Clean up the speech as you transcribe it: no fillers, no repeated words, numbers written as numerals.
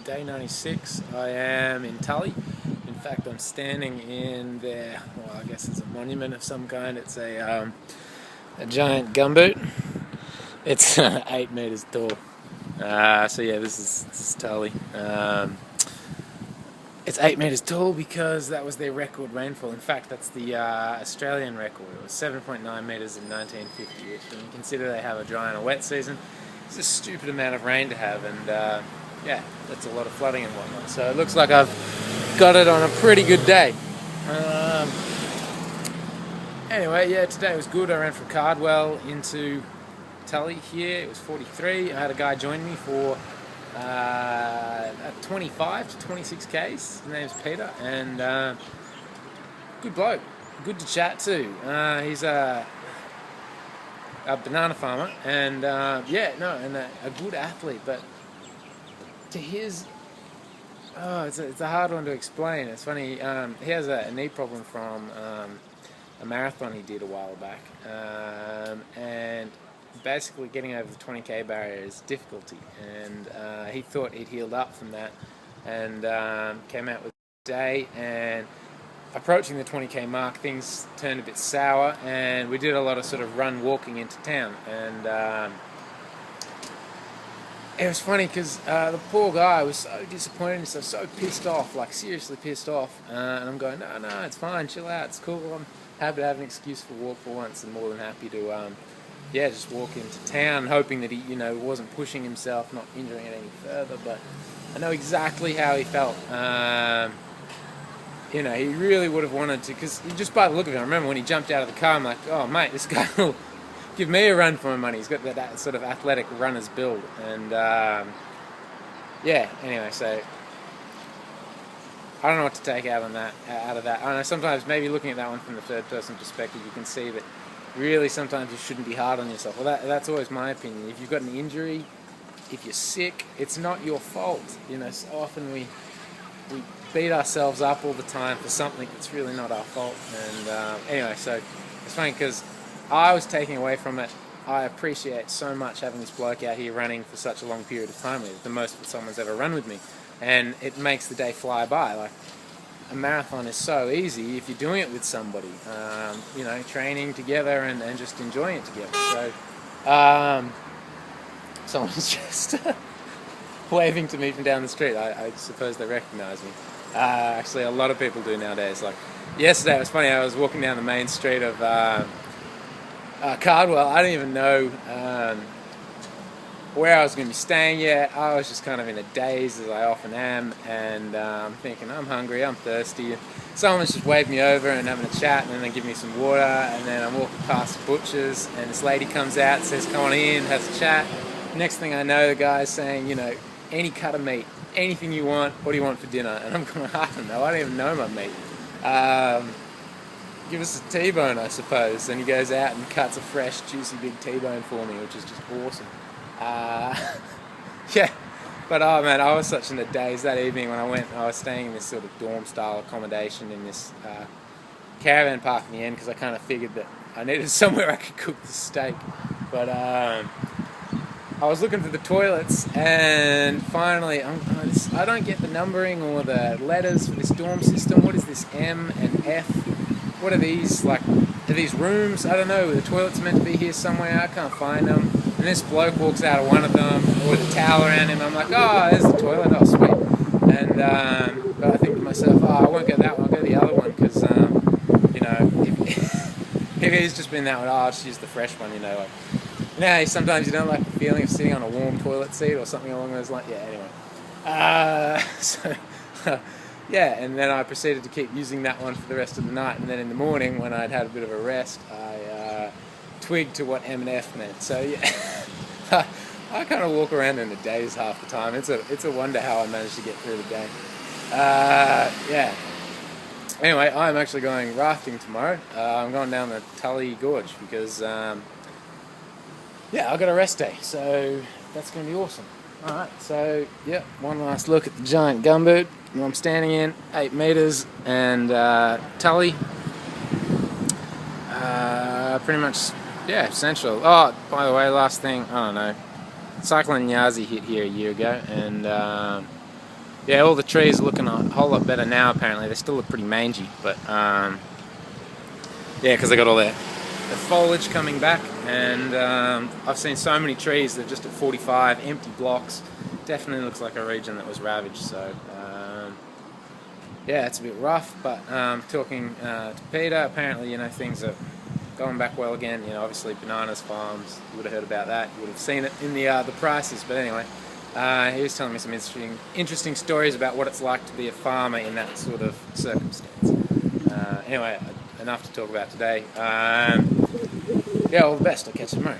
day 96. I am in Tully. In fact, I'm standing in there. Well, I guess it's a monument of some kind. It's a giant gumboot. It's 8 meters tall. So yeah, this is Tully. It's 8 meters tall because that was their record rainfall. In fact, that's the Australian record. It was 7.9 meters in 1950, which, when you consider they have a dry and a wet season, it's a stupid amount of rain to have, and yeah, that's a lot of flooding and whatnot. So it looks like I've got it on a pretty good day. Anyway, yeah, today was good. I ran from Cardwell into Tully here. It was 43. I had a guy join me for 25 to 26 Ks. His name's Peter, and good bloke, good to chat to. He's a banana farmer, and yeah, no, and a good athlete. But to his, it's a hard one to explain. It's funny. He has a knee problem from a marathon he did a while back, and basically getting over the 20k barrier is difficulty, and he thought he'd healed up from that, and came out with a day, and approaching the 20k mark, things turned a bit sour, and we did a lot of sort of walking into town, and it was funny because the poor guy was so disappointed in himself, so pissed off, like seriously pissed off, and I'm going, no, it's fine, chill out, it's cool, I'm happy to have an excuse for a walk for once, and more than happy to yeah, just walk into town, hoping that he, wasn't pushing himself, not injuring it any further. But I know exactly how he felt. He really would have wanted to, because just by the look of it, I remember when he jumped out of the car, I'm like, oh mate, this guy will give me a run for my money. He's got that sort of athletic runner's build, and yeah. Anyway, so I don't know what to take out of that. I don't know. Sometimes maybe looking at that one from the third-person perspective, you can see that. Really, sometimes you shouldn't be hard on yourself. Well, that's always my opinion. If you've got an injury, if you're sick, it's not your fault. So often we beat ourselves up all the time for something that's really not our fault. And anyway, so it's funny because I was taking away from it. I appreciate so much having this bloke out here running for such a long period of time. It's the most that someone's ever run with me, and it makes the day fly by. Like, a marathon is so easy if you're doing it with somebody, training together and just enjoying it together. So someone's just waving to me from down the street. I suppose they recognise me. Actually, a lot of people do nowadays. Like yesterday, it was funny. I was walking down the main street of Cardwell. I didn't even know where I was going to be staying yet. I was just kind of in a daze, as I often am, and I'm thinking, I'm hungry, I'm thirsty. Someone's just waved me over and having a chat, and then they give me some water, and then I'm walking past the butcher's, and this lady comes out, says, come on in, has a chat. Next thing I know, the guy's saying, any cut of meat, anything you want, what do you want for dinner? And I'm going, I don't know, I don't even know my meat. Give us a T-bone, I suppose. And he goes out and cuts a fresh, juicy big T-bone for me, which is just awesome. Yeah, but oh man, I was such in a daze that evening when I went. I was staying in this sort of dorm-style accommodation in this caravan park in the end, because I kind of figured that I needed somewhere I could cook the steak. But I was looking for the toilets, and finally, I don't get the numbering or the letters for this dorm system. What is this M and F? What are these, like, are these rooms? I don't know, the toilet's meant to be here somewhere, I can't find them. And this bloke walks out of one of them with a towel around him. I'm like, oh, there's the toilet, oh sweet. And but I think to myself, oh, I won't go that one, I'll go the other one, because if he's just been that one, oh, I'll just use the fresh one, like, sometimes you don't like the feeling of sitting on a warm toilet seat or something along those lines. Yeah, anyway. So yeah, and then I proceeded to keep using that one for the rest of the night, and then in the morning, when I'd had a bit of a rest, I twigged to what M and F meant. So yeah, I kind of walk around in a daze half the time. It's a wonder how I managed to get through the day. Yeah. Anyway, I'm actually going rafting tomorrow. I'm going down the Tully Gorge because yeah, I've got a rest day, so that's going to be awesome. Alright, so yeah, one last look at the giant gumboot I'm standing in, 8 meters, and Tully. Pretty much, yeah, essential. Oh, by the way, last thing, I don't know, Cyclone Yazi hit here a year ago, and Yeah, all the trees are looking a whole lot better now. Apparently, they still look pretty mangy, but yeah, because they got all the foliage coming back, and I've seen so many trees that are just at 45, empty blocks. Definitely looks like a region that was ravaged. So yeah, it's a bit rough. But talking to Peter, apparently things are going back well again. Obviously bananas farms. You would have heard about that. You would have seen it in the prices. But anyway, he was telling me some interesting stories about what it's like to be a farmer in that sort of circumstance. Anyway, enough to talk about today. Yeah, all the best. I'll catch you tomorrow.